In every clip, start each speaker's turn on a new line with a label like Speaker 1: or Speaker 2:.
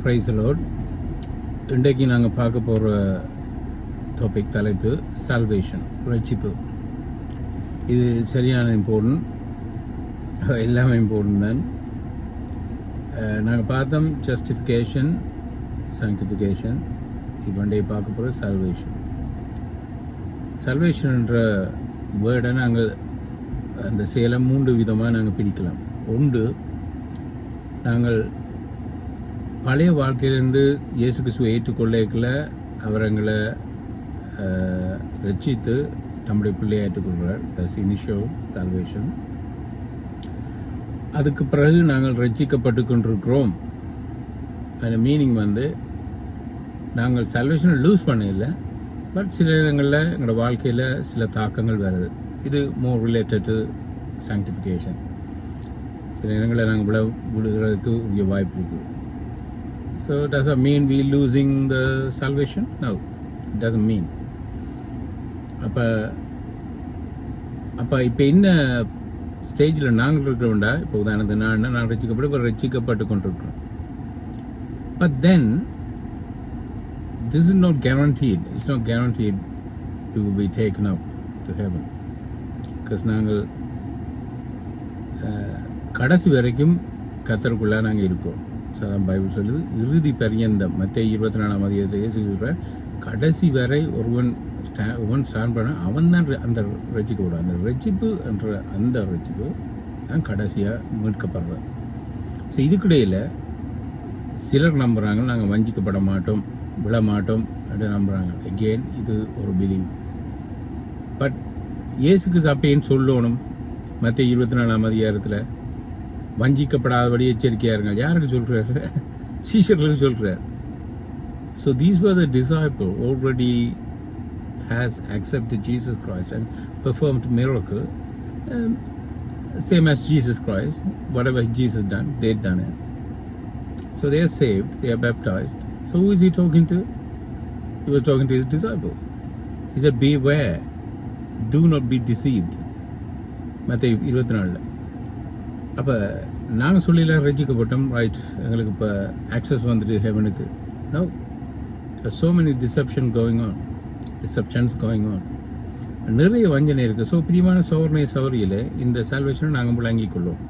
Speaker 1: Price Lord. இன்றைக்கு நாங்கள் பார்க்க போகிற டாபிக் தலைப்பு சால்வேஷன், ரட்சிப்பு. இது சரியான இம்பார்ட்டன்ட், எல்லாமே இம்பார்ட்டன்ட் தான். நாங்கள் பார்த்தோம் ஜஸ்டிஃபிகேஷன், சாங்டிஃபிகேஷன். இப்போ இன்றைக்கு பார்க்க போகிற சால்வேஷன். சால்வேஷன்ன்ற வேர்டை நாங்கள் அந்த செயலை 3 விதமாக நாங்கள் பிரிக்கலாம். ஒன்று, நாங்கள் பழைய வாழ்க்கையிலேருந்து இயேசு கிறிஸ்துவை ஏற்றுக்கொள்ளல அவர் எங்களை ரட்சித்து நம்முடைய பிள்ளையை ஏற்றுக்கொள்கிறார். That's initial salvation. அதுக்கு பிறகு நாங்கள் ரட்சிக்கப்பட்டு கொண்டிருக்கிறோம். அந்த மீனிங் நாங்கள் சால்வேஷனை லூஸ் பண்ண இல்லை, பட் சில இடங்களில் எங்களோட வாழ்க்கையில் சில தாக்கங்கள் வருது. இது மோர் ரிலேட்டட் டு சாங்டிஃபிகேஷன். சில இடங்களில் நாங்கள் விடுகிறதுக்கு உரிய வாய்ப்பு இருக்குது. So does it mean we losing the salvation? No, it doesn't mean. அப்போ இப்போ என்ன ஸ்டேஜில் நாங்கள் இருக்கிறோம்டா, இப்போ உதாரணத்துக்கு நான் ரட்சிக்கப்பட்டு கொண்டிருக்கிறோம். But then this is not guaranteed. It's not guaranteed we will be taken up to heaven. Because நாங்கள் கடைசி வரைக்கும் கர்த்தருக்குள்ளே நாங்கள் இருக்கோம். சாதாரண பைபிள் சொல்லுது, இறுதி பரியந்தம். மத்தேயு 24 இயேசு சொல்கிறார், கடைசி வரை ஒருவன் ஸ்டாண்ட் பண்ண அவன் தான் அந்த ரட்சிக்கப்படும். அந்த ரட்சிப்பு என்ற அந்த ரட்சிப்பு தான் கடைசியாக மீட்கப்படுறது. ஸோ இதுக்கிடையில் சிலர் நம்புகிறாங்க நாங்கள் வஞ்சிக்கப்பட மாட்டோம், விழ மாட்டோம் அப்படின்னு நம்புகிறாங்க. அகெயின் இது ஒரு பிலீவ். பட் இயேசுக்கு அப்பேன்னு சொல்லணும். மத்தேயு 24 வஞ்சிக்கப்படாதபடி எச்சரிக்கையா இருங்கள். யாருக்கு சொல்றாரு? சீஷர்களுக்கு சொல்றாரு. So these were the disciple already has accepted Jesus Christ and performed miracle, same as Jesus Christ. Whatever Jesus done, they've done it. So they are saved, they are baptized. So who is he talking to? He was talking to his disciples. He said, beware, do not be deceived. மத்தேயு 24. அப்போ நாங்கள் சொல்லிலாம் ரட்சிக்கப்பட்டோம், right, எங்களுக்கு இப்போ access வந்துட்டு ஹெவனுக்கு. No, so many deceptions going on. நிறைய வஞ்சனை இருக்குது. ஸோ பிரியமான சௌரியில் இந்த சால்வேஷனை நாங்கள் விளங்கிக் கொள்வோம்.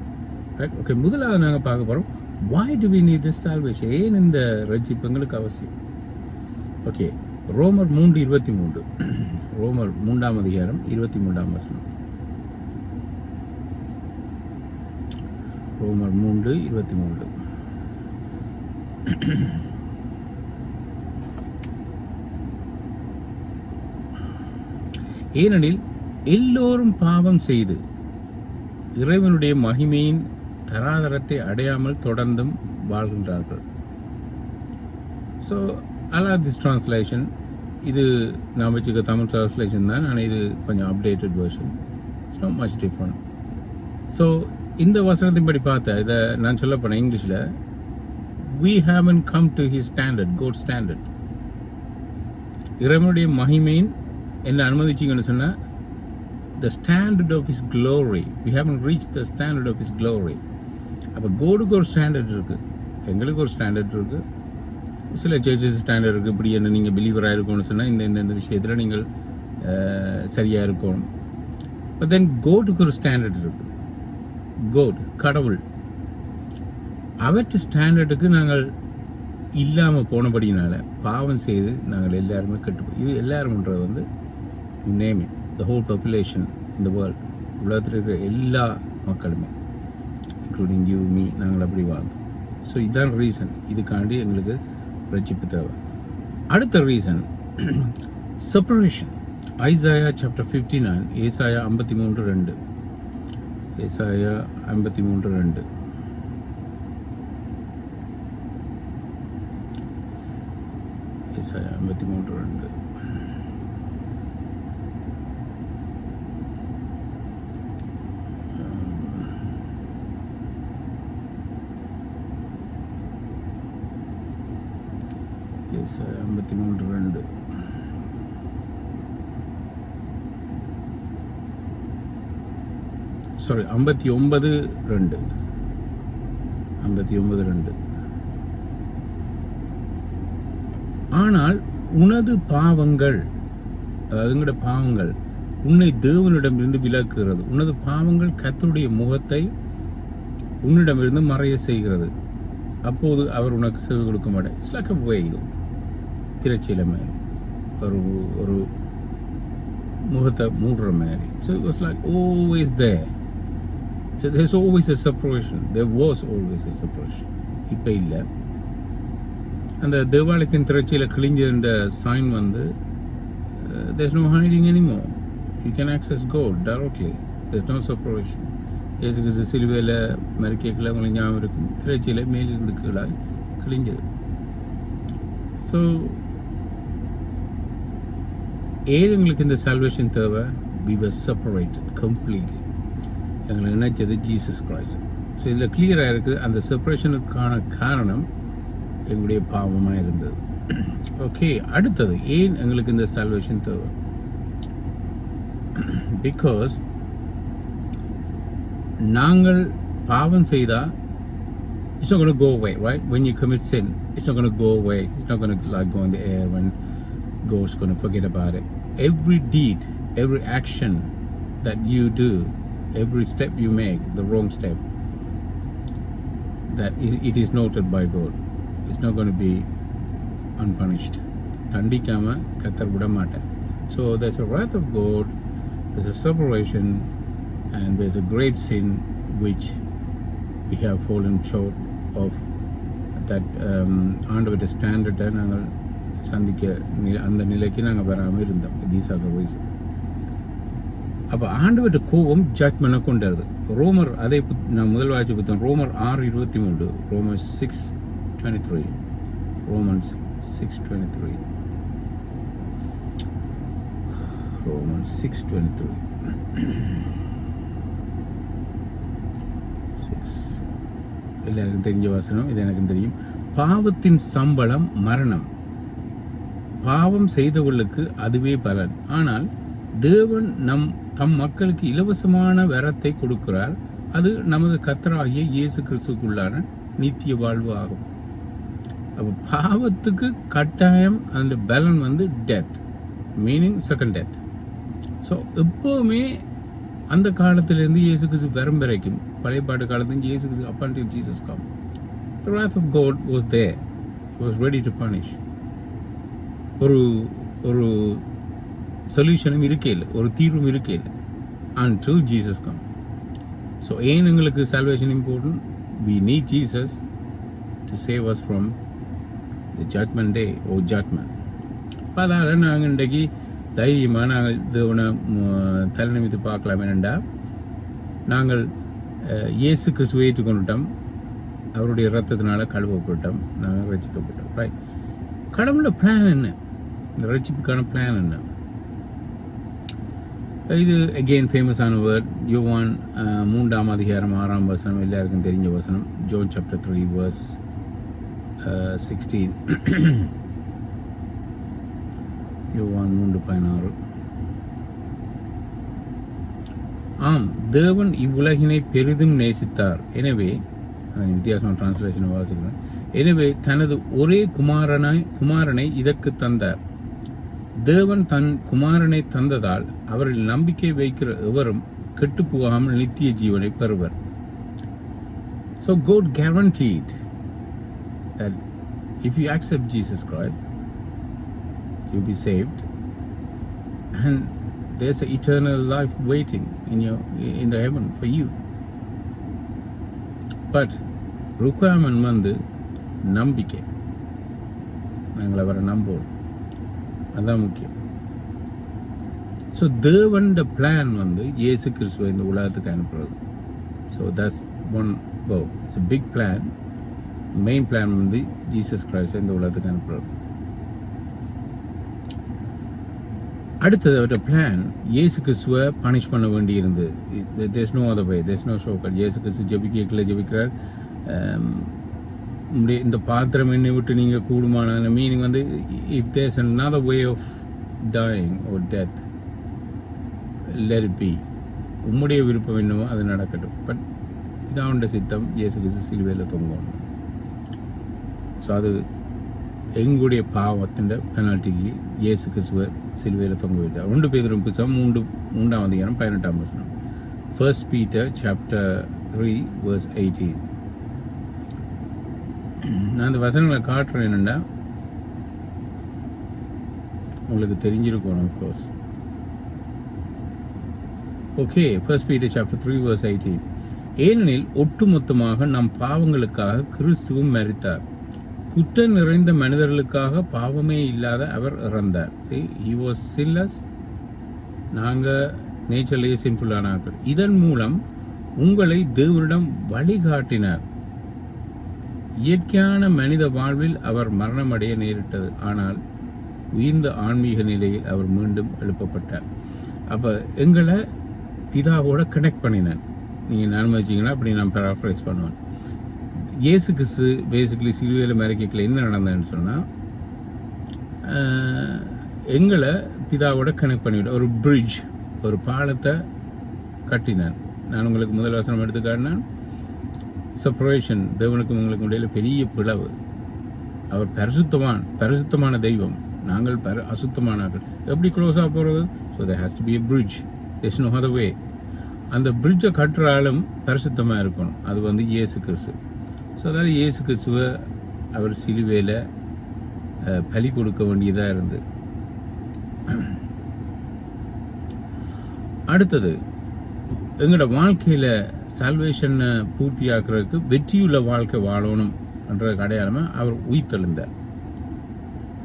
Speaker 1: Right, okay. முதலாவது நாங்கள் பார்க்க போகிறோம், why do we need this salvation? ஏன் இந்த ரட்சிப்பு எங்களுக்கு அவசியம்? ஓகே, ரோமர் 3:23. ரோமர் 3:23. ரோமர் 3:23. ஏனெனில் எல்லோரும் பாவம் செய்து இறைவனுடைய மகிமையின் தராதரத்தை அடையாமல் தொடர்ந்தும் வாழ்கின்றார்கள். So I like this translation. இது நான் வச்சுக்க தமிழ் டிரான்ஸ்லேஷன் தான், ஆனால் இது கொஞ்சம் updated version. It's not much different. So இந்த வசனத்தின்படி பார்த்தா, இதை நான் சொல்ல போனேன் இங்கிலீஷில், we haven't come to his standard, God's standard. இறைவனுடைய மகிமையின் என்ன அனுமதிச்சிங்கன்னு சொன்னால், the standard of his glory, we haven't reached the standard of his glory. அப்போ கோடுக்கு ஒரு ஸ்டாண்டர்ட் இருக்குது, எங்களுக்கு ஒரு ஸ்டாண்டர்ட் இருக்குது. சில சர்ச்சஸ் ஸ்டாண்டர்ட் இருக்குது. இப்படி என்ன நீங்கள் பிலீவராக இருக்கணும்னு சொன்னால் இந்த விஷயத்தில் நீங்கள் சரியாக இருக்கணும். பட் தென் கோடுக்கு ஒரு ஸ்டாண்டர்ட் இருக்குது. கோட், கடவுள், அவற்ற ஸ்டாண்டர்டுக்கு நாங்கள் இல்லாமல் போனபடினால பாவம் செய்து நாங்கள் எல்லாருமே கெட்டுப்போம். இது எல்லாரும்ன்றது you name it, the whole population in the world, உலகத்தில் இருக்கிற எல்லா மக்களுமே, இன்க்ளூடிங் யூ, மீ, நாங்கள் அப்படி வாழ்ந்தோம். ஸோ இதுதான் ரீசன். இதுக்காண்டி எங்களுக்கு ரட்சிப்பு தேவை. அடுத்த ரீசன் செப்பரேஷன். ஐசாயா சாப்டர் 59, ஏசாயா 53:2. ஏசாயா 53:2. ஏசாயா 53:2. ஏசாயா 53:2. சாரி 59:2. 59:2. ஆனால் உனது பாவங்கள், அதாவது எங்களோட பாவங்கள் உன்னை தேவனிடமிருந்து விலக்குகிறது. உனது பாவங்கள் கர்த்தருடைய முகத்தை உன்னிடமிருந்து மறைய செய்கிறது. அப்போது அவர் உனக்கு செவி கொடுக்க மாட்டார். இட்ஸ் லைக் அ வெயில், திரைச்சீலை மாதிரி, ஒரு ஒரு முகத்தை மூடுற மாதிரி. So it was like always there. So there's always a separation. There was always a separation. இப்போ இல்லை. அந்த தேவாலயத்தின் திரைச்சீலை கிழிஞ்ச சைன் வந்து there's no hiding anymore. You can access God directly. There's no separation. இயேசு கிறிஸ்து சிலுவையில் மரிக்கல உங்களுக்கு ஞாபகம் இருக்கும், திரைச்சீலை மேலிருந்து கீழாய் கிழிஞ்சது. ஸோ ஏன் எங்களுக்கு இந்த சால்வேஷன் தேவை? we were separated completely. எங்களை நினைச்சது ஜீசஸ் கிரைஸ்ட். ஸோ இதில் கிளியராக இருக்குது அந்த செப்பரேஷனுக்கான காரணம் எங்களுடைய பாவமாக இருந்தது. ஓகே, அடுத்தது ஏன் எங்களுக்கு இந்த சால்வேஷன் தேவை? பிகாஸ் நாங்கள் பாவம் செய்தால் it's not going to go away, right? When you commit sin, it's not going to go away. It's not going to like go in the air when God's going to forget about it. Every deed, every action that you do, every step you make, the wrong step, that it is noted by God. It's not going to be unpunished. தண்டிக்காம கத்தர் விட மாட்டேன். So there's a wrath of God, there's a separation, and there's a great sin which we have fallen short of that. ஆண்டவருடைய ஸ்டாண்டர்டை நாங்கள் சந்திக்க அந்த நிலைக்கு நாங்கள் வராமல் இருந்தோம். These are the reason. அப்போ ஆண்டவருடைய கோபம் ஜட்மெண்ட்டை கொண்டாரு. ரோமர் அதை நான் முதல் வாய்ச்சி புத்தகம் ரோமர் 6:23, ரோமர் 6:23, ரோமன்ஸ் 6:23, ரோமன்ஸ் 6:23. எல்லாருக்கும் தெரிஞ்ச வசனம், இது எனக்கு தெரியும். பாவத்தின் சம்பளம் மரணம், பாவம் செய்தவர்களுக்கு அதுவே பலன். ஆனால் தேவன் தம் மக்களுக்கு இலவசமான வரத்தை கொடுக்கிறார். அது நமது கர்த்தராகிய இயேசு கிறிஸ்துக்குள்ளான நித்திய வாழ்வு ஆகும். அப்போ பாவத்துக்கு கட்டாயம் அந்த பலன் வந்து death, meaning second death. So எப்போவுமே அந்த காலத்திலேருந்து இயேசு கிறிஸ்து வரும் வரைக்கும், பழைய பாட்டு காலத்துலேருந்து இயேசு கிறிஸ்து up until Jesus come, the wrath of God was there. He was ready to punish. ஒரு சொல்யூஷனும் இருக்கே இல்லை, ஒரு தீர்வும் இருக்கே இல்லை until Jesus come. ஸோ ஏன் எங்களுக்கு salvation important? We need Jesus to save us from the judgment day or judgment. அதால நாங்கள் இன்றைக்கு தைரியமாக நாங்கள் தேவனை தலை நிமித்து பார்க்கலாம். என்னென்னா நாங்கள் இயேசு கிறிஸ்துவை ஏற்றுக்கொண்டுட்டோம், அவருடைய ரத்தத்தினால கழுவப்பட்டோம், நாங்கள் ரட்சிக்கப்பட்டோம். ரைட். கடவுளோட பிளான் என்ன? இந்த ரட்சிப்புக்கான பிளான் என்ன? இது அகெயின் ஃபேமஸான வேர்ட். யோவான் 3:6 எல்லாருக்கும் தெரிஞ்ச வசனம். John chapter 3 verse 16. யோவான் 3:16. ஆம், தேவன் இவ்வுலகினை பெரிதும் நேசித்தார். எனவே வித்தியாசமான டிரான்ஸ்லேஷனை வாசிக்கிறேன். எனவே தனது ஒரே குமாரனை இதற்கு தந்தார். தேவன் தன் குமாரனை தந்ததால் அவரில் நம்பிக்கை வைக்கிற எவரும் கெட்டு போகாமல் நித்திய ஜீவனை பெறுவர். So God guaranteed that if you accept Jesus Christ, you'll be saved, and there's an eternal life waiting in the heaven for you. But requirement வந்து நம்பிக்கை. நாங்கள் அவரை நம்புவோம், அதான் முக்கியம். ஸோ தேவன் பிளான் வந்து இயேசு கிறிஸ்துவை இந்த உலகத்துக்கு அனுப்புறது. So that's one go. It's a big plan. Main plan வந்து ஜீசஸ் கிரைஸ்ட் இந்த உலகத்துக்கு அனுப்புறது. அடுத்தது அவருடைய பிளான் இயேசு கிறிஸ்துவை பனிஷ் பண்ண வேண்டி இருந்து. There's no other way, there's no shortcut. இயேசு கிறிஸ்து ஜெபிக்கிறார், இந்த பாத்திரம் என்னை விட்டு நீங்கள் கூடுமான மீனிங் வந்து if there's another way of dying or death, let it be. உம்முடைய விருப்பம் என்னவோ அது நடக்கட்டும். பட் இதான் சித்தம், இயேசு கிறிஸ்து சிலுவையில் தொங்கணும். ஸோ அது எங்களுடைய பாவத்தின் பெனால்ட்டிக்கு இயேசு கிறிஸ்துவ சிலுவையில் தொங்க வைத்தார். 1 பேதுரு புத்தகம் 3ஆம் அதிகாரம் 18ஆம் வசனம். 1 Peter chapter 3 verse 18. நான் அந்த வசனங்களை காட்டுறேன் என்னென்னா உங்களுக்கு தெரிஞ்சிருக்கணும். Of course. Okay, 1 Peter chapter 3 verse 18. ஏனெனில் ஒட்டுமொத்தமாக நம் பாவங்களுக்காக கிறிஸ்துவும் மரித்தார். குற்றம் நிறைந்த மனிதர்களுக்காக பாவமே இல்லாத அவர் இறந்தார். he was sinless. நாங்கள் நேச்சர்லேயே சின்ஃபுல்லான ஆட்கள். இதன் மூலம் உங்களை தேவனிடம் வழிகாட்டினார். இயற்கையான மனித வாழ்வில் அவர் மரணமடைய நேரிட்டது. ஆனால் உயர்ந்த ஆன்மீக நிலையில் அவர் மீண்டும் எழுப்பப்பட்டார். அப்போ எங்களை பிதாவோட கனெக்ட் பண்ணினார். நீங்கள் அனுமதிச்சிங்கன்னா அப்படி நான் பேராஃப்ரைஸ் பண்ணுவேன். இயேசு கிறிஸ்து பேசிக்கலி சிலுவையில் மறைக்கல என்ன நடந்ததுன்னு சொன்னால் எங்களை பிதாவோட கனெக்ட் பண்ணிவிட ஒரு பிரிட்ஜ், ஒரு பாலத்தை கட்டினான். நான் உங்களுக்கு முதல் வசனம் எடுத்து காட்டினான். செப்பரேஷன், தேவனுக்கும் உங்களுக்கு இடையில பெரிய பிளவு. அவர் பரிசுத்தமான தெய்வம், நாங்கள் அசுத்தமானார்கள். எப்படி க்ளோஸாக போகிறது? So there has to be a bridge. there's no other way. அந்த பிரிட்ஜை கட்டுற ஆளும் பரிசுத்தமாக இருக்கணும். அது வந்து இயேசு கிறிஸ்து. ஸோ அதாவது இயேசு கிறிஸ்துவை அவர் சிலுவையில் பலி கொடுக்க வேண்டியதாக இருந்து. அடுத்தது எங்களோட வாழ்க்கையில் சால்வேஷனை பூர்த்தியாக்குறதுக்கு வெற்றியுள்ள வாழ்க்கை வாழணும் என்ற அடையாளமாக அவர் உயிர்த்தெழுந்தார்.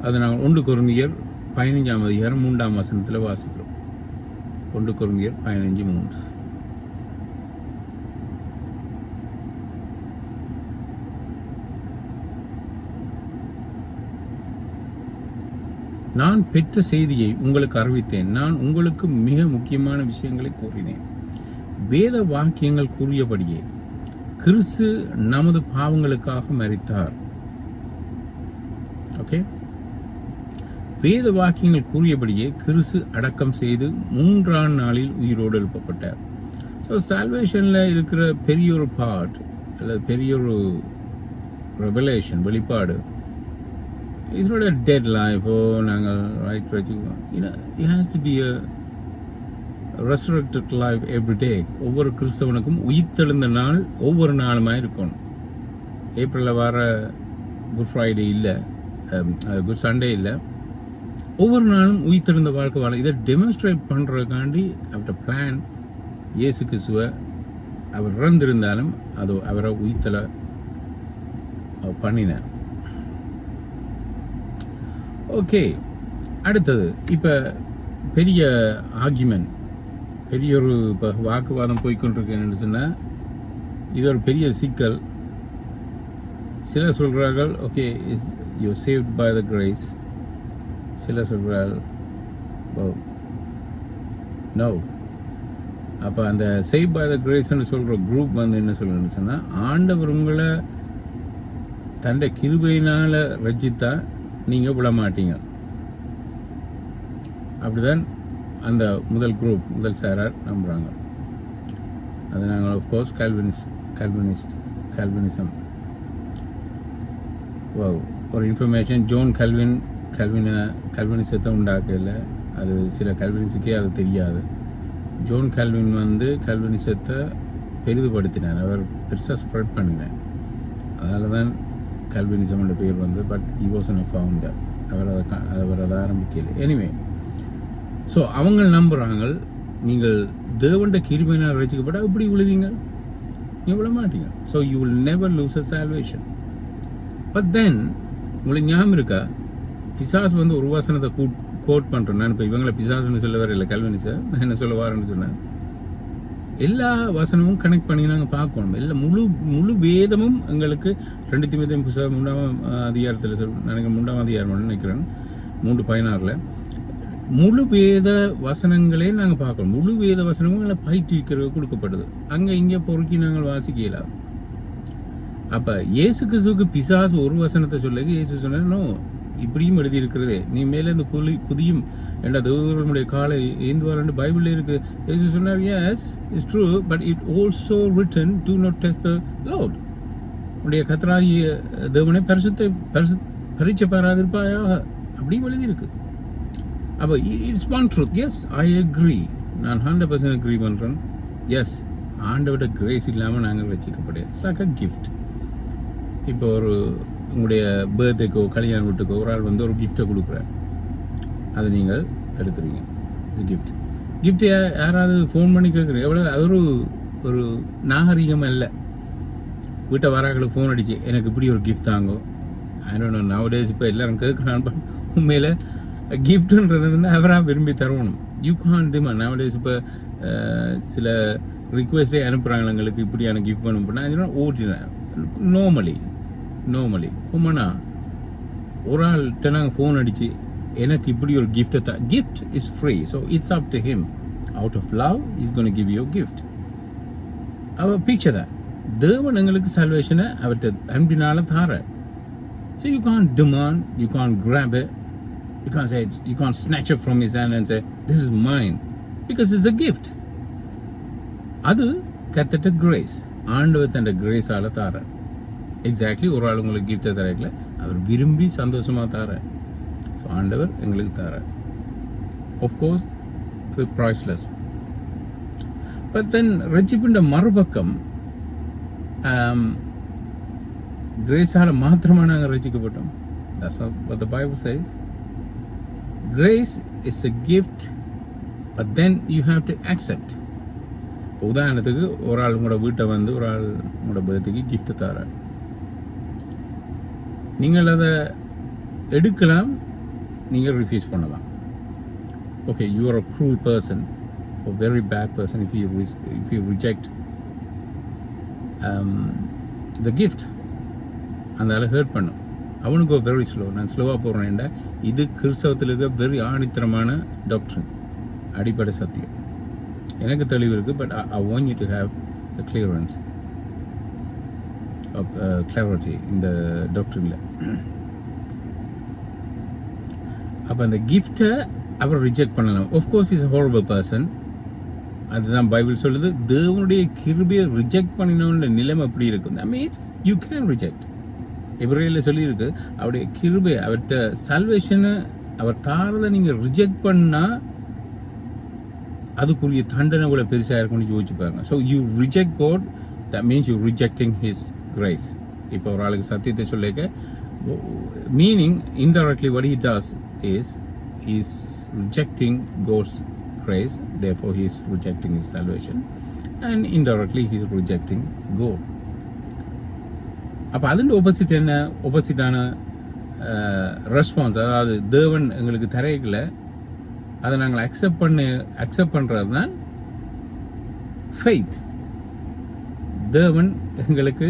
Speaker 1: அது நாங்கள் 1 கொரிந்தியர் 15ஆம் அதிகாரம் 3ஆம் வசனத்தில் வாசிக்கிறோம். 1 கொரிந்தியர் 15:3. நான் பெற்ற செய்தியை உங்களுக்கு அறிவித்தேன். நான் உங்களுக்கு மிக முக்கியமான விஷயங்களை கூறினேன். வேத வாக்கியங்கள் கூறியபடியே கிறிஸ்து நமது பாவங்களுக்காக மரித்தார். ஓகே, வேத வாக்கியங்கள் கூறியபடியே கிறிஸ்து அடக்கம் செய்து 3ஆம் நாளில் உயிரோடு எழுப்பப்பட்டார். ஸோ சால்வேஷனில் இருக்கிற பெரிய ஒரு பார்ட் அல்லது பெரிய ஒரு ரெவலேஷன், வெளிப்பாடு. It's not a dead life. நாங்கள் ரைட் வச்சுக்குவோம். It has to be a resurrected life every day. ஒவ்வொரு கிறிஸ்தவனுக்கும் உயிர்த்தெழுந்த நாள் ஒவ்வொரு நாளுமாக இருக்கணும். ஏப்ரலில் வர குட் ஃப்ரைடே இல்லை, குட் சண்டே இல்லை, ஒவ்வொரு நாளும் உயிர்த்தெழுந்த வாழ்க்கை வாழ. இதை டெமான்ஸ்ட்ரேட் பண்ணுறதுக்காண்டி அவர்கிட்ட பிளான் இயேசு கிறிஸ்துவை அவர் இறந்திருந்தாலும் அது அவரை உயிர்த்தலை பண்ணினார். ஓகே, அடுத்தது இப்போ பெரிய ஆர்கியூமெண்ட், பெரிய ஒரு இப்போ வாக்குவாதம் போய்கொண்டிருக்கேன்னு சொன்னால் இது ஒரு பெரிய சிக்கல். சிலர் சொல்கிறார்கள் okay is you saved by the grace. சிலர் சொல்கிறார்கள் நோ. அப்போ அந்த சேவ் பை த கிரேஸ்ன்னு சொல்கிற குரூப் வந்து என்ன சொல்லுன்னு சொன்னால் ஆண்டவர் உங்களை தன்னை கிருபையினால் ரட்சித்தா நீங்கள் விட மாட்டீங்க. அப்படிதான் அந்த முதல் குரூப், முதல் சாரார் நம்புகிறாங்க. அது நாங்கள் ஆஃப்கோர்ஸ் கால்வினிசம். ஒரு இன்ஃபர்மேஷன், ஜோன் கல்வினிசத்தை உண்டாக்கல. அது சில கல்வினிஸுக்கே அது தெரியாது. ஜோன் கல்வின் வந்து கல்வினிசத்தை பெரிதுபடுத்தினார், அவர் பெருசாக ஸ்ப்ரெட் பண்ணினார். அதனால தான் கல்வினிசம் என்ற பேர் வந்து. But he wasn't a founder. அவர் அதை ஆரம்பிக்கல. எனிவே, ஸோ அவங்க நம்புகிறாங்க நீங்கள் தேவண்ட கிருபையினால் ரட்சிக்கப்பட்டால் இப்படி விழுவீங்க, நீங்கள் விட மாட்டீங்க. So you will never lose a salvation. But then உங்களுக்கு ஞாபகம் இருக்கா, பிசாஸ் வந்து ஒரு வசனத்தை கோட் பண்ணுறேன். நான் இப்போ இவங்களை பிசாசுன்னு சொல்ல வர இல்லை, கல்வினிசை நான் என்ன சொல்ல வாரேன்னு சொன்னேன். எல்லா வசனமும் கனெக்ட் பண்ணி நாங்கள் பார்க்கணும். எல்லா முழு வேதமும் எங்களுக்கு 2 தீமோத்தேயு புத்தகம் 3ஆம் அதிகாரத்தில் நினைக்கிறேன், 3ஆம் அதிகாரம் நினைக்கிறேன் 3:16 முழு வேத வசனங்களே நாங்கள் பார்க்கணும். முழு வேத வசனமும் எங்களை பயிற்றுவிக்கிறது கொடுக்கப்படுது. அங்கே இங்கே பொறுக்கி நாங்கள் வாசிக்கலாம். அப்போ இயேசு கிறிஸ்துவுக்கு பிசாசு ஒரு வசனத்தை சொல்ல இயேசு சொன்னோ இப்படியும் எழுதி இருக்கிறதே, நீ மேலே இந்த குதியும் என்ற தேவர்களுடைய காலை ஏந்துவார் பைபிளில் இருக்கு. இயேசு சொன்னார், yes it's true, but it also written do not test the Lord. உடைய கர்த்தராகிய தேவனை பரீட்சை பாராதிருப்பாயாக அப்படி எழுதியிருக்கு. அப்போ it's one truth. Yes, I agree. நான் 100% அக்ரி பண்ணுறேன். எஸ், ஆண்டவர்கிட்ட கிரேஸ் இல்லாமல் நாங்கள் ரசிக்கப்படையாது. It's like a gift. இப்போ உங்களுடைய பர்த்டேக்கோ கல்யாண வீட்டுக்கோ ஒரு ஆள் ஒரு கிஃப்டை கொடுக்குறார், அதை நீங்கள் எடுக்கிறீங்க. It's gift. கிஃப்ட் யாராவது ஃபோன் பண்ணி கேட்குறீங்க, எவ்வளோ அது ஒரு நாகரிகம் அல்ல. வீட்டை வராங்களுக்கு ஃபோன் அடிச்சு எனக்கு இப்படி ஒரு கிஃப்ட் தாங்கோ. ஐடோன் நவடேஸ் இப்போ எல்லாரும் கேட்குறான். பட் உண்மையில் கிஃப்ட்ன்றது அவராக விரும்பி தரணும். You Khan demand. நவடேஸ் இப்போ சில ரிக்வெஸ்டே அனுப்புகிறாங்க, எங்களுக்கு இப்படியான கிஃப்ட் அனுப்புனா ஓட்டினேன். நார்மலி குமனா ஒரு ஆள்கிட்ட நாங்கள் ஃபோன் அடித்து எனக்கு இப்படி ஒரு கிஃப்டை gift is free. So it's up to him. Out of love is gonna give you gift. அவள் பிக்சர் தான் தேவன் எங்களுக்கு சல்வேஷனை அவர்கிட்ட அன்பினால தார. So you can't demand, you can't grab it, you can't snatch it from his hand and say, this is mine, because it's a gift. அது கர்த்தர்ட்ட grace. ஆண்டவர் தன் கிரேஸால தார. Exactly ஒரு ஆள் உங்களுக்கு கிஃப்டை தரல, அவர் விரும்பி சந்தோஷமா தார. ஸோ ஆண்டவர் எங்களுக்கு தார. ஆஃப்கோர்ஸ் இது ப்ரைஸ்லெஸ். பட் தென் ரட்சிப்பின் மறுபக்கம் கிரேஸால மாத்திரமா நாங்கள் ரசிக்கப்பட்டோம். That's not what the Bible says. Grace is a gift, but then you have to accept. உதாரணத்துக்கு ஒரு ஆள் உங்களோட வீட்டை ஒரு ஆள் உங்களோட பர்த்டேக்கு கிஃப்ட் தர, நீங்கள் அதை எடுக்கலாம், நீங்கள் ரிஃப்யூஸ் பண்ணலாம். Okay, you are a cruel person, a very bad person if you reject the gift. அதனால ஹர்ட் பண்ணும். அவனுக்கு வெரி ஸ்லோ. நான் ஸ்லோவாக போடுறேன்டா இது கிறிஸ்தவத்தில் இருக்க வெரி ஆணித்தரமான டாக்டரின், அடிப்படை சத்தியம். எனக்கு தெளிவு இருக்குது. But I want you to have the clearance of clarity இந்த டாக்டரில். அப்போ அந்த கிஃப்டை அவர் ரிஜெக்ட் பண்ணலாம். Of course is a horrible person. அதுதான் பைபிள் சொல்லுது. தேவனுடைய கிருபையை ரிஜெக்ட் பண்ணினோன்ற நிலைமை எப்படி இருக்கும். That means you can reject. எபிரேயரில் சொல்லியிருக்கு, அவருடைய கிருபை, அவர்கிட்ட சல்வேஷனை அவர் தாரதை நீங்கள் ரிஜெக்ட் பண்ணால் அதுக்குரிய தண்டனை கூட பெருசாக இருக்கும்னு யோசிச்சு பாருங்க. So you reject God, that means you rejecting his grace. இப்போ ஒரு ஆளுக்கு சத்தியத்தை சொல்லிக்க meaning indirectly what he does is is rejecting God's grace, therefore he is rejecting his salvation, and indirectly he is rejecting God. அப்போ அதுக்கு ஆப்போசிட்டான response, அதாவது தேவன் எங்களுக்கு தரையில அதை நாங்கள் அக்செப்ட் பண்ணுறது தான் ஃபெய்த். தேவன் எங்களுக்கு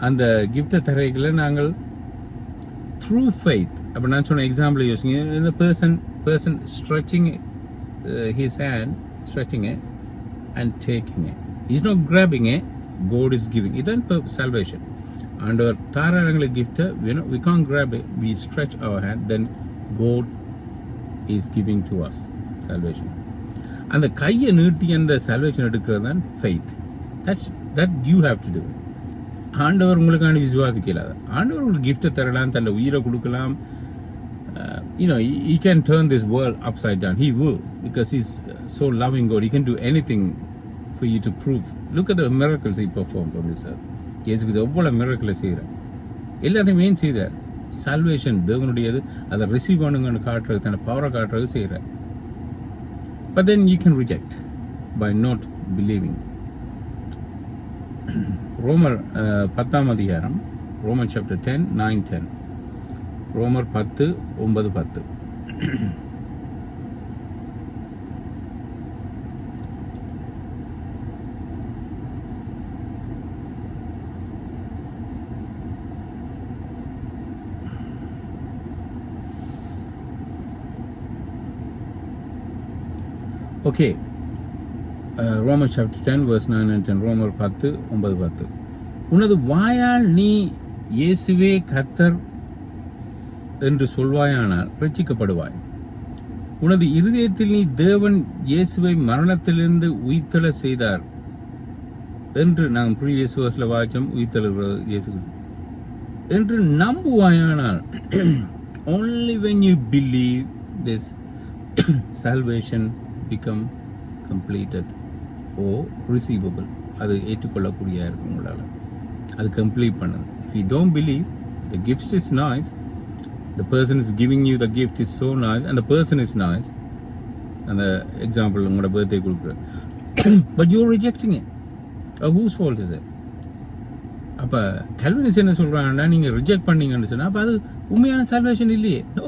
Speaker 1: அந்த கிஃப்டை தரையில நாங்கள் த்ரூ ஃபெய்த். அப்போ நான் சொன்ன எக்ஸாம்பிள் யோசிங்க. இந்த person stretching his hand, stretching it and taking it. He's not grabbing it, God is giving. Idan salvation. And our tharanga gift, we can't grab it, we stretch our hand, then God is giving to us salvation. And the கையை நீட்டி அந்த salvation எடுக்கிறது தான் faith. That you have to do. ஆண்டவர் உங்களுக்கான விசுவாசிக்கல. ஆண்டவர் உங்களுக்கு gift தரலாம், தன்னை உயிரை கொடுக்கலாம். He can turn this world upside down. He will, because he's so loving God. He can do anything for you to prove. Look at the miracles he performed on this earth. Jesus எவ்வளோ மிரக்கலை செய்கிறார். எல்லாத்தையும் ஏன் செய்தார்? Salvation தேவனுடையது, அதை receive பண்ணுங்கன்னு காட்டுறது, தன்னை பவரை காட்டுறது செய்கிறார். But then you can reject by not believing. ரோமர் 10ஆம் அதிகாரம், Romans chapter 10, 9, 10. ரோமர் 10, 9, 10. Okay, Romans chapter 10 verse 9 and 10. ரோமர் 10, 9, 10. உனது வாயால் நீ இயேசுவே கர்த்தர் என்று சொல்வாயானால் ரட்சிக்கப்படுவாய். உனது இருதயத்தில் நீ தேவன் இயேசுவை மரணத்திலிருந்து உயிர்த்தெழ செய்தார் என்று நாங்கள் ப்ரீவியஸ் வர்ஸ்ல வாய்ச்சோம். உயிர்த்தெழுகிற இயேசு என்று நம்புவாயானால் only when you believe this salvation become completed or receivable. அது ஏற்றுக்கொள்ளக்கூடிய இருக்கும் உங்களால் அது கம்ப்ளீட் பண்ணது. If you don't believe, the gift is nice, the person is giving you the gift is so nice and the person is nice, அந்த example உங்களோட birthday கொடுக்குற but you're rejecting it. Whose fault is it? அப்போ கல்வினிஸ் என்ன சொல்கிறாங்கன்னா நீங்கள் reject பண்ணீங்கன்னு சொன்னால் அப்போ அது உண்மையான சால்வேஷன் இல்லையே. நோ,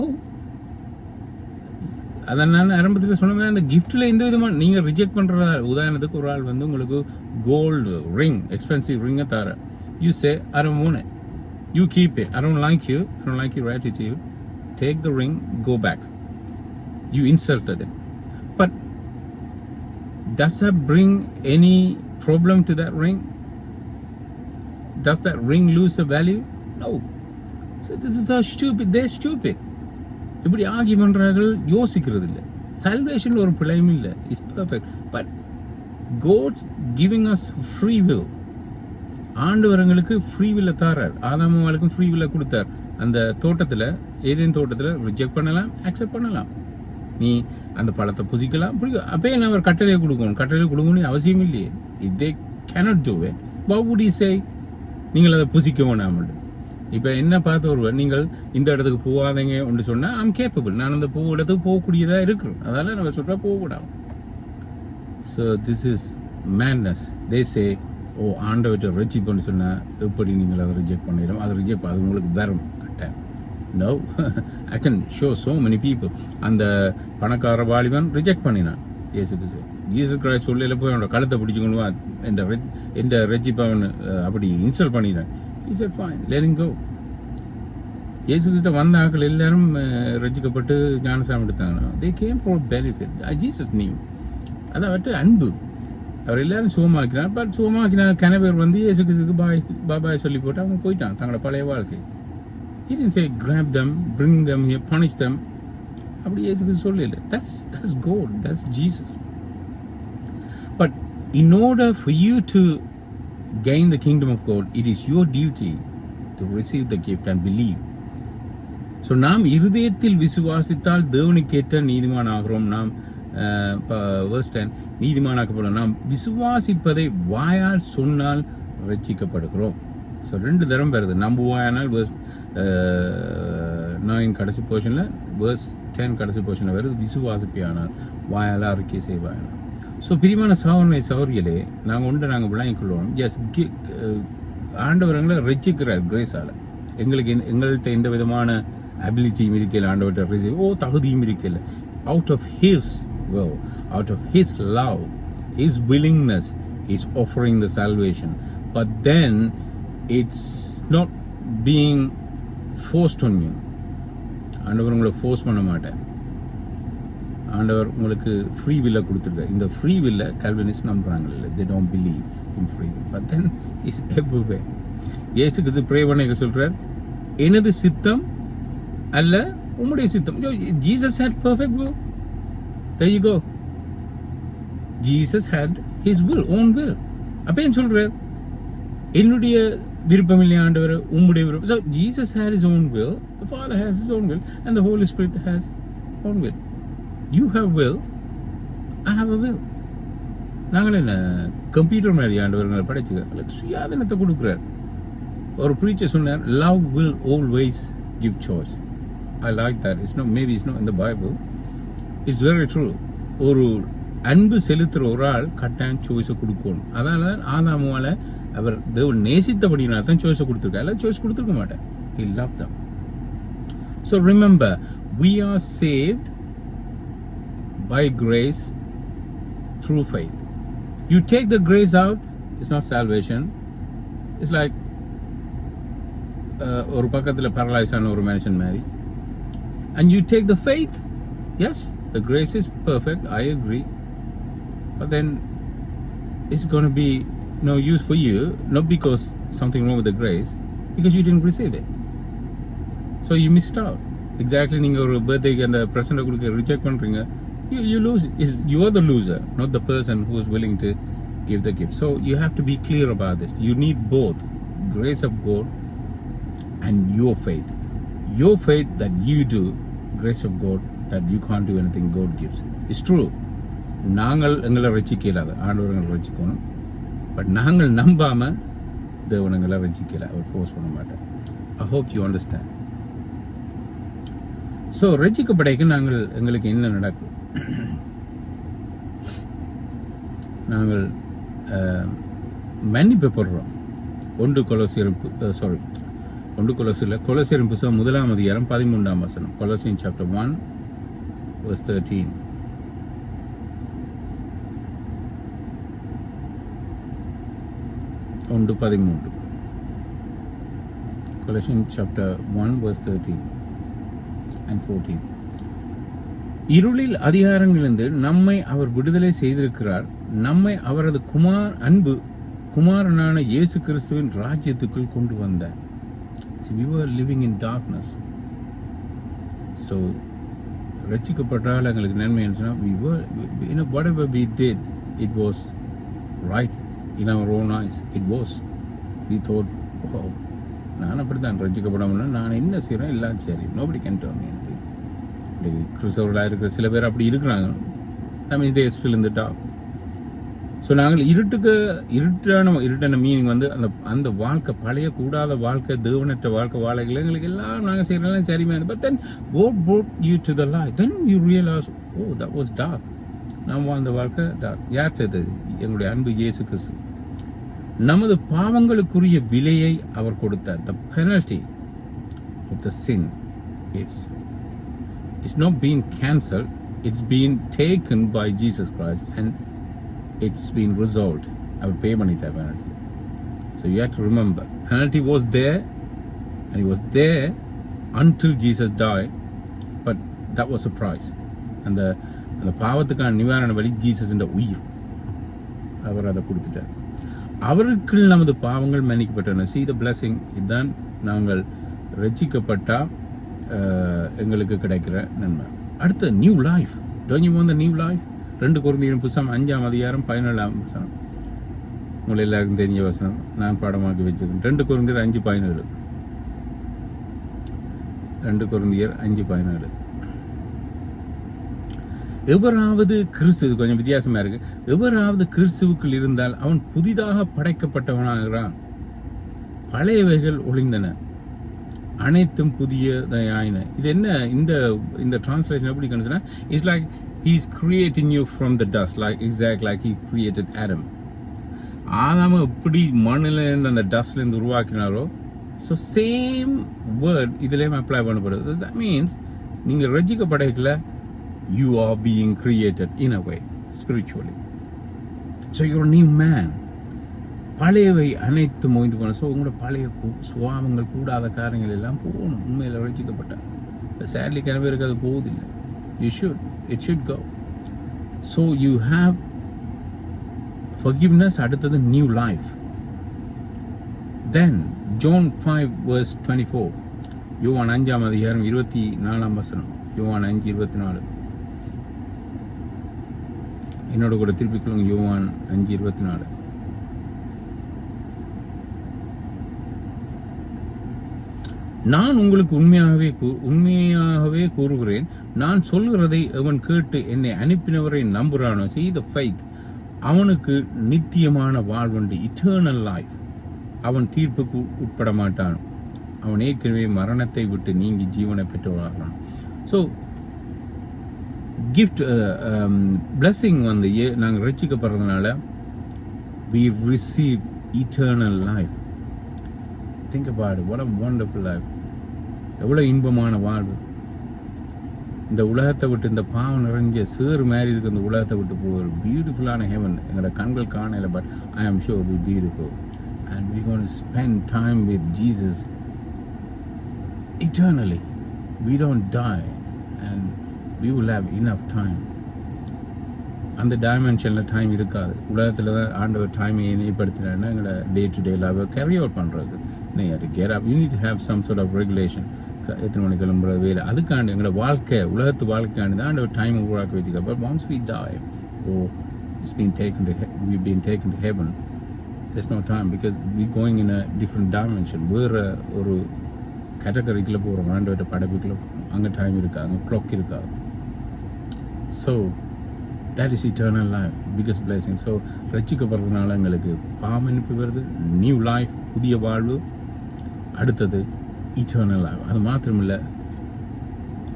Speaker 1: அதை நான் ஆரம்பத்தில் சொன்ன மாதிரி அந்த கிஃப்ட்டில் எந்த விதமாக நீங்கள் ரிஜெக்ட் பண்ணுற உதாரணத்துக்கு ஒரு ஆள் வந்து உங்களுக்கு கோல்டு ரிங் எக்ஸ்பென்சிவ் ரிங்கை தர you say I don't want it, you keep it, I don't like your attitude, take the ring, go back. You insulted him. But does that bring any problem to that ring? Does that ring lose the value? No. So this is how stupid. They're stupid. இப்படி ஆகி பண்றார்கள், யோசிக்கிறது இல்லை. சால்வேஷன்ல ஒரு பிழையும் இல்லை, is perfect. But God giving us free will. ஆண்டவர்களுக்கு free வில்ல தாரார். ஆதாமுக்கும் ஃப்ரீ வில்ல கொடுத்தார். அந்த தோட்டத்தில் ஏதேன் தோட்டத்தில் ரிஜெக்ட் பண்ணலாம், அக்செப்ட் பண்ணலாம். நீ அந்த பழத்தை புசிக்கலாம், பிடிக்கும். அப்பயே நான் ஒரு கட்டளையை கொடுக்கணும்னு அவசியம் இல்லையே. If they cannot do it, what would he say? நீங்கள் அதை புசிக்க வேணாமல். இப்போ என்ன பார்த்த ஒருவர் நீங்கள் இந்த இடத்துக்கு போகாதீங்க ஒன்று சொன்னால் ஐம் கேப்பபிள், நான் அந்த இடத்துக்கு போகக்கூடியதாக இருக்கிறேன், அதனால நம்ம சொல்கிறா போகக்கூடாது. So this is madness. They say oh ஆண்டவற்றை ரிஜெக்ட் சொன்னால் எப்படி நீங்கள் அதை ரிஜெக்ட் பண்ணிடும், அது ரிஜெக்ட் அது உங்களுக்கு வரும் கட்டாயம். No, I can show so many people. அந்த பணக்கார வாலிபன் ரிஜெக்ட் பண்ணினான் ஜீசஸ் கிரைஸ்ட் சொல்லையில போய் அவனோட கழுத்தை பிடிச்சிக்கொண்டு எந்த ரெஜிப்பை அவன் அப்படி இன்ஸ்டால் பண்ணிடுறான். He said fine, let him go. இயேசு கிறிஸ்து வந்த ஆட்கள் எல்லாரும் ரசிக்கப்பட்டு ஞானசாமி எடுத்தாங்க. They came for benefit. Jesus knew. அதாவது அன்பு. அவர் எல்லாரும் சுகமாக்கினார். பட் சுகமாக்கின கணவர் வந்து இயேசு கிறிஸ்துக்கு பாபாய் சொல்லி போட்டு அவங்க போயிட்டான் தங்களோட பழைய வாழ்க்கை. He didn't say grab them, bring them here, punish them. அப்படி இயேசு கிறிஸ்து சொல்லல. That's God, that's Jesus. But in order for you to gain the kingdom of God, it is your duty to receive the gift and believe. So நாம் இருதயத்தில் விசுவாசித்தால் தேவனுக்கேற்ற நீதிமான் ஆகிறோம். நாம் verse 10 நீதிமானாக்கப்படும். நாம் விசுவாசிப்பதை வாயால் சொன்னால் ரட்சிக்கப்படுகிறோம். ஸோ 2 தரம் வருது. நம்புவாயானால் verse 9 கடைசி போர்ஷனில், verse 10 கடைசி போர்ஷனில் வருது. விசுவாசிப்பியானால் வாயால் அறிக்கை செய்வாயானால். ஸோ பிரியமான சகோதரிகளே, நாங்கள் விளங்கிக் கொள்வோம். எஸ், ஆண்டவர்களை ரசிக்கிறார் கிரேஸால். எங்கள்கிட்ட எந்த விதமான அபிலிட்டியும் இருக்கல, ஆண்டவர்கிட்ட ரிசீவ் தகுதியும் இருக்கல. Out of his will, out of his love, his willingness, he's offering the salvation. But then it's not being forced on you. ஆண்டவர் உங்களை ஃபோர்ஸ் பண்ண மாட்டேன். ஆண்டவர் உங்களுக்கு ஃப்ரீ வில்லை கொடுத்துருக்காரு. இந்த ஃப்ரீ வில்லை கல்வினிஸ்ட் நம்புறாங்க இல்லை. they don't believe in free will, but then it's everywhere. இயேசு கிறிஸ்து ப்ரே பண்ண சொல்றார், எனது சித்தம் அல்ல உம்முடைய சித்தம். Jesus had perfect will. There you go. Jesus had his will, own will. அப்ப ஏன் சொல்றார் என்னுடைய விருப்பம் இல்லை ஆண்டவர், உம்முடைய விருப்பம். So Jesus had his own will, the Father has his own will, and the Holy Spirit has own will. You have will, I have a will. நாங்கள் என்ன கம்ப்யூட்டர் மாதிரி ஆண்டவர் படைச்சு சுயாதீனத்தை கொடுக்குறார். ஒரு preacher சொன்னார், love will always give choice. I like that. It's not in the Bible. It's very true. ஒரு அன்பு செலுத்துற ஒரு ஆள் கட்டாயம் சாய்ஸை கொடுக்கணும். அதனால ஆதாமுவால அவர் தேவன் நேசித்தபடினால தான் சாய்ஸை கொடுத்துருக்காரு. எல்லாம் சாய்ஸ் கொடுத்துருக்க மாட்டேன். He loved them. So remember, we are saved by grace through faith. You take the grace out, it's not salvation. It's like ஒரு பக்கத்தில் paralyzed ஆன ஒரு மனுஷன் மாதிரி. And you take the faith, yes, the grace is perfect, I agree. But then it's going to be no use for you, not because something wrong with the grace, because you didn't receive it. So you missed out. Exactly, நீங்க ஒரு பர்த்டேக்கு அந்த present கொடுக்க reject பண்றீங்க, you lose. You are the loser, not the person who is willing to give the gift. So you have to be clear about this. You need both grace of God and your faith. Your faith that you do, grace of God, that you can't do anything God gives. It's true. நாங்கள் எங்களை ரசிக்க இல்லாத ஆண்டவர் எங்களை ரசிக்கணும். But நாங்கள் நம்பாமல் தேவன் எங்களை ரசிக்கல, அவர் ஃபோர்ஸ் பண்ண மாட்டார். I hope you understand. So ரசிக்கப்படைக்கு நாங்கள் எங்களுக்கு என்ன நடக்கும்? நாங்கள் மன்னிக்கப்படுறோம். ஒன்று கொலோசியர் புத்தகம் 1 அதிகாரம் 13 வசனம். Colossian chapter 1 verse 13. ஒன்று 13. Colossians chapter 1 verse 13 and 14. இருளில் அதிகாரங்களிலிருந்து நம்மை அவர் விடுதலை செய்திருக்கிறார். நம்மை அவரது குமாரனான இயேசு கிறிஸ்துவின் ராஜ்யத்துக்குள் கொண்டு வந்தார். So we were living in darkness. So ரட்சிக்கப்பட்டால் எங்களுக்கு நன்மை என்ன? We were, whatever we did, it was right in our own eyes. It was. We thought, wow, நான் அப்படி தான் ரட்சிக்கப்படாமல் நான் என்ன செய்கிறேன் எல்லாம் சரி. Nobody can tell me anything. கிறிஸ்தவர்களாக இருக்கிற சில பேர் அப்படி இருக்கிறாங்க. That means they are still in the dark. So நாங்கள் இருட்டான மீனிங் வந்து அந்த வாழ்க்கை, பழைய கூடாத வாழ்க்கை, தேவனற்ற வாழ்க்கை வாழைகள் எங்களுக்கு எல்லாம் நாங்கள் செய்கிறதெல்லாம் சரிமே. But then God brought you to the light. Then you realize, oh, that was dark. நாம் வாழ்ந்த வாழ்க்கை டார்க். யார் செய்தது? எங்களுடைய அன்பு இயேசு கிறிஸ்து. நமது பாவங்களுக்குரிய விலையை அவர் கொடுத்தார். The penalty of the sin is not being cancelled. It's been taken by Jesus Christ and it's been resolved. I will pay money to penalty. So you have to remember, penalty was there and it was there until Jesus died, but that was a price. And அந்த பாவத்துக்கான நிவாரண வழி Jesus என்ற உயிர், அவர் அதை கொடுத்துட்டார். அவருக்கு நமது பாவங்கள் மன்னிக்கப்பட்டன. See the blessing. இதுதான் நாங்கள் ரட்சிக்கப்பட்டால் எங்களுக்கு கிடைக்கிற நன்மை. அடுத்த new life. Don't you want the new life? 2 கொரிந்தியர் புத்தகம் 5 அதிகாரம் 17 வசனம். உங்களை எல்லாருக்கும் தெரிஞ்ச வசனம், நான் பாடமாக்கி வச்சிருக்கேன். 2 கொரிந்தியர் 5:17. 2 கொரிந்தியர் 5:17. எவராவது கிறிஸ்து, கொஞ்சம் வித்தியாசமா இருக்கு. எவராவது கிறிஸ்துவுக்குள் இருந்தால் அவன் புதிதாக படைக்கப்பட்டவனாகிறான். பழையவைகள் ஒளிந்தன, அனைத்தும் புதியதாயின. இது என்ன? இந்த டிரான்ஸ்லேஷன் எப்படி கண்டுச்சுன்னா, it's like he is creating you from the dust, like he created Adam. ஆதாம எப்படி மண்ணில இருந்து அந்த டஸ்ட்ல இருந்து உருவாக்கினாரோ, so same word இதுலயும் அப்ளை பண்ணப்படுது. That means நீங்க ரட்சிக்கப்படைக்கல, you are being created in a way spiritually. So you're a new man. பழையவை அனைத்து மோய்ந்து போன. ஸோ உங்களோட பழைய சுவாபங்கள், கூடாத காரியங்கள் எல்லாம் போகணும். உண்மையில் ரட்சிக்கப்பட்ட சேட்லி கிணவேருக்கு அது போவதில்லை. It should go. So you have forgiveness. அடுத்தது new life. Then John 5 verse 24. யோவான் 5 அதிகாரம் 24 வசனம். யோவான் 5:24. என்னோட கூட திருப்பிக் கொள்ளுங்க. யோவான் 5:24. நான் உங்களுக்கு உண்மையாகவே கூறுகிறேன், நான் சொல்கிறதை அவன் கேட்டு என்னை அனுப்பினவரை நம்புறானோ, see the faith, அவனுக்கு நித்தியமான வாழ்வுண்டு, இட்டர்னல் லைஃப். அவன் தீர்ப்புக்கு உட்பட மாட்டான். அவன் ஏற்கனவே மரணத்தை விட்டு நீங்கி ஜீவனை பெற்றவராகிறான். ஸோ கிஃப்ட் பிளஸிங் வந்து நாங்கள் ரட்சிக்கப்படுறதுனால we receive eternal life. Think about it. What a wonderful life. எவ்வளோ இன்பமான வாழ்வு. இந்த உலகத்தை விட்டு, இந்த பாவம் நிறைஞ்ச சேறு மாதிரி இருக்க இந்த உலகத்தை விட்டு போகிற பியூட்டிஃபுல்லான ஹெவன் எங்களோட கண்கள் காணல. But I am sure we beautiful and we going to spend time with Jesus eternally. We don't die and we will have enough time. அந்த டைமென்ஷனில் டைம் இருக்காது. உலகத்தில் தான் ஆண்டவர் டைமை ஏற்படுத்தினா எங்களோட டே டு டே லைஃபை கேரி அவுட் பண்ணுறது. Care up you need to have some sort of regulation. எத்தனை மணிக்கு கிளம்புற வேலை, அதுக்காண்டி எங்களோட வாழ்க்கை, உலகத்து வாழ்க்கைக்காண்டி தான் ஆண்டவர் டைம் உருவாக்கி வச்சுக்க. But once we die, we've been taken to heaven. There's no time because we're going in a different dimension. வேறு ஒரு கேட்டகரிக்குள்ளே போகிறோம், ஆண்டவர்கிட்ட படைப்புக்குள்ளே போகிறோம். அங்கே டைம் இருக்கா, அங்கே க்ளாக் இருக்கா. So that is eternal life, biggest blessing. So ரட்சிக்கப்படுறதுனால எங்களுக்கு பாவமன்னிப்பு வருது, நியூ லைஃப், புதிய வாழ்வு. அடுத்தது eternal life. அது மாத்திரமில்லை,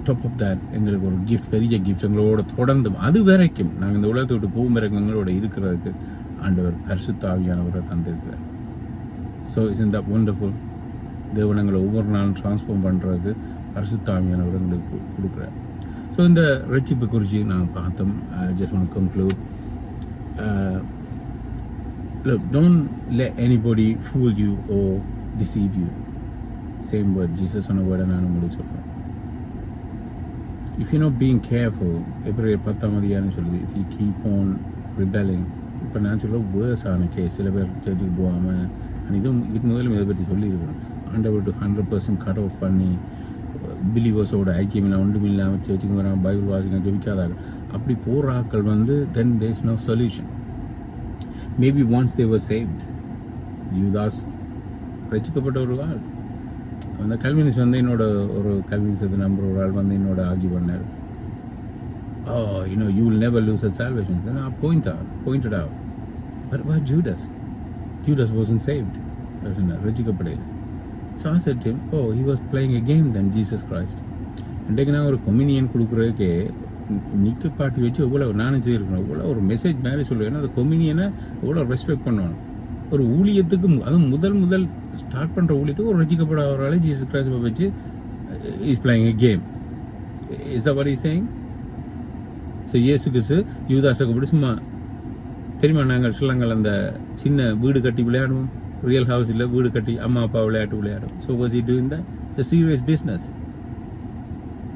Speaker 1: டாப் ஆஃப் தேட் எங்களுக்கு ஒரு கிஃப்ட், பெரிய கிஃப்ட் எங்களோட தொடர்ந்து அது வரைக்கும் நாங்கள் இந்த உலகத்தை விட்டு போகும் வரைக்கும் எங்களோட இருக்கிறதுக்கு ஆண்டவர் பரிசுத்த ஆவியானவரை தந்திருக்கிறார். So it's that wonderful. தேவனங்களை ஒவ்வொரு நாளும் ட்ரான்ஸ்ஃபார்ம் பண்ணுறதுக்கு பரிசுத்த ஆவியானவர் எங்களுக்கு கொடுக்குறார். ஸோ இந்த ரட்சிப்பு குறித்து நாங்கள் பார்த்தோம். Just one conclude. Look, don't let anybody fool you or deceive you. Same word, Jesus சொன்ன வேர்டை நான் உங்களுக்கு சொல்கிறேன். If you're not being careful, Hebrew 10 சொல்லுது, if you keep on rebelling. இப்போ நான் சொல்ல வேர்ஸ் ஆன கேஸ், சில பேர் சர்ச்சுக்கு போகாமல், இதுக்கு முதலும் இதை பற்றி சொல்லியிருக்கிறோம். ஆண்டவர் 100% கட் ஆஃப் பண்ணி பிலீவர்ஸோட ஐக்கியம் இல்லை, ஒன்றும் இல்லாமல் சர்ச்சுக்கு வராமல் பைபிள் வாசிக்க ஜெபிக்காதாங்க. அப்படி போகிற ஆட்கள் தென் there is no solution. Maybe once they were saved. யூதாஸ் ரசிக்கப்பட்ட ஒரு ஆள். அந்த கல்வினிஸ் என்னோட ஒரு கல்வினிசத்தை நம்புற ஒரு ஆள் என்னோட ஆகி பண்ணார். You will never lose a salvation. Then I pointed out. But about Judas? Judas wasn't saved. ரசிக்கப்படையில். So I said to him, he was playing a game then, Jesus Christ. இன்றைக்கு நான் ஒரு கொமினியன் கொடுக்குறதுக்கே நிக்க பாட்டி வச்சு எவ்வளோ நானும் செய்யிருக்கணும், எவ்வளோ ஒரு மெசேஜ் மாதிரி சொல்லுவேன். ஏன்னா அந்த கொமினியனை எவ்வளோ ரெஸ்பெக்ட் பண்ணணும். ஒரு ஊழியத்துக்கு அதுவும் முதல் ஸ்டார்ட் பண்ணுற ஊழியத்துக்கு ஒரு ரசிக்கப்பட அவரால் ஜீசஸ் கிரைஸ்ட் வச்சு is playing a game. Is that what he saying? So இயேசு கிறிஸ்து யூதாஸை கூப்பிட்டு சும்மா தெரியுமா, நாங்கள் ஸ்ரீலங்காவில் அந்த சின்ன வீடு கட்டி விளையாடுவோம், ரியல் ஹவுஸில் வீடு கட்டி அம்மா அப்பா விளையாட்டு விளையாடும். So was he doing that? It's a serious business.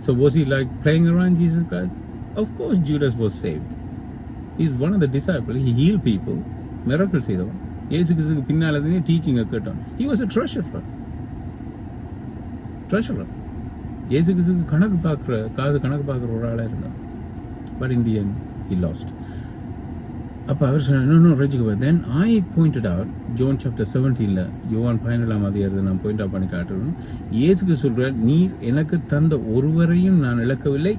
Speaker 1: So was he like playing around Jesus Christ? Of course Judas was saved. He is one of the disciples. He healed people, miracles செய்தவன். இயேசு கிறிஸ்துக்கு பின்னால் இருந்து டீச்சிங்கை கேட்டான். He was a treasurer. இயேசு கிறிஸ்துக்கு காசு கணக்கு பார்க்குற ஒரு ஆளாக இருந்தான். But in the end he lost. அப்போ அவர் சொன்னார், ரசிக்கப்பட. Then I pointed out, John chapter 17, யோவான் 17 நான் பாயிண்ட் அவுட் பண்ணி காட்டுறேன். இயேசுக்கு சொல்ற, நீர் எனக்கு தந்த ஒருவரையும் நான் இழக்கவில்லை,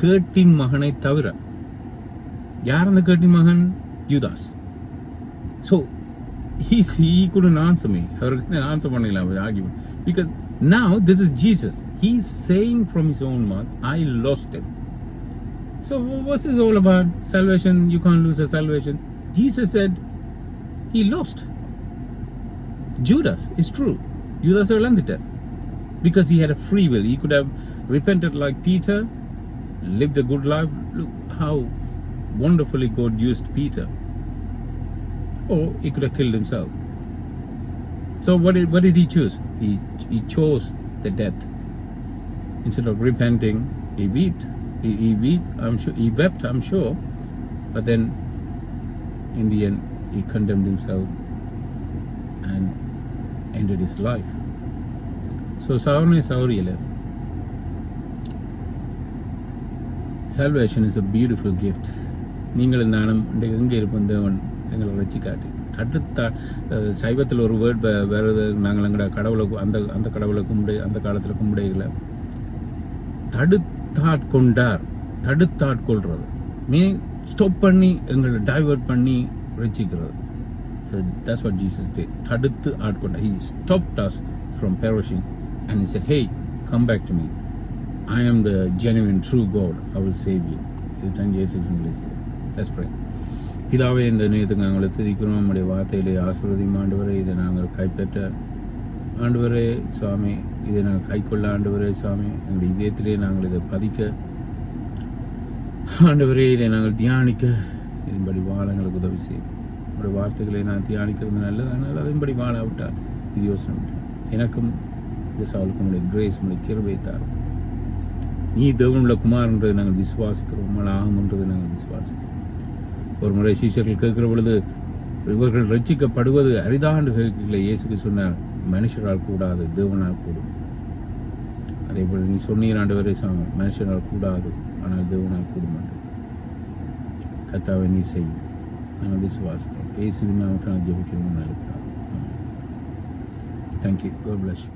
Speaker 1: கேட்டின் மகனை தவிர. யார் அந்த கேட்டின் மகன்? யூதாஸ். So he couldn't answer me. அவருக்கு ஆன்சர் பண்ணிக்கலாம் ஆகியும். Because now this is Jesus. He's saying from his own mouth, I lost him. So what's this all about? Salvation, you can't lose a salvation. Jesus said he lost. Judas, it's true. Judas இழந்துட்டார். Because he had a free will. He could have repented like Peter, lived a good life. Look how wonderfully God used Peter. Or he could have killed himself. So what did he choose? He chose the death. Instead of repenting, he wept. He wept, I'm sure. But then in the end he condemned himself and ended his life. So sauriyala, salvation is a beautiful gift. நீங்கள் நானும் எங்கே இருப்போம், தேவன் எங்களை ரட்சிக்காட்டி தடுத்தா. சைவத்தில் ஒரு word வேறு, நாங்கள் எங்கட கடவுளை அந்த கடவுளை அந்த காலத்தில் கும்பிடைகளை தடுத்தாட்கொள்றது ஸ்டாப் பண்ணி எங்களை டைவர்ட் பண்ணி ரசிக்கிறது. So that's what Jesus did. தடுத்து ஆட்கொண்டார். He stopped us from perishing and he said, hey, come back to me. I am the genuine true God. I will save you. இதுதான் இயேசு இங்கிலீஷ். Let's pray. பிதாவே, இந்த நேரத்துக்கு நாங்கள் துதிக்கிறோம். நம்முடைய வார்த்தையிலே ஆசீர்வதியும் ஆண்டவரே. இதை நாங்கள் கைப்பற்ற ஆண்டவரே சுவாமி, இதை நாங்கள் கைக்கொள்ள ஆண்டவரே சுவாமி, எங்களுடைய இதயத்திலே நாங்கள் இதை பதிக்க ஆண்டவரே, இதை நாங்கள் தியானிக்க இதன்படி வாழ எங்களுக்கு உதவி செய்யும். உங்களுடைய வார்த்தைகளை நான் தியானிக்கிறது நல்லது, அதனால் அதன்படி வாழாவிட்டால் இது யோசனை. எனக்கும் இந்த சாவுக்கும் உடைய கிரேஸ், உடைய கிருபை தாரும். நீ தேவனுள்ள குமாரன்றதை நாங்கள் விசுவாசிக்கிறோம், ஆகும்ன்றதை நாங்கள் விசுவாசிக்கிறோம். ஒரு முறை சீஷர்கள் கேட்கிற பொழுது, இவர்கள் ரட்சிக்கப்படுவது அரிதாண்டு கேட்கல. இயேசுக்கு சொன்னார், மனுஷரால் கூடாது, தேவனால் கூடும். அதே போல நீ சொன்னீர் ஆண்டவரே சாமி, மனுஷனால் கூடாது, ஆனால் தேவனால் கூடும் என்று. கர்த்தாவை நீ செய்யும், நாங்கள் விசுவாசிக்கிறோம். இயேசுவின் நாமத்தில் ஜெபிக்கிறோம். நல்ல. Thank you. God bless you.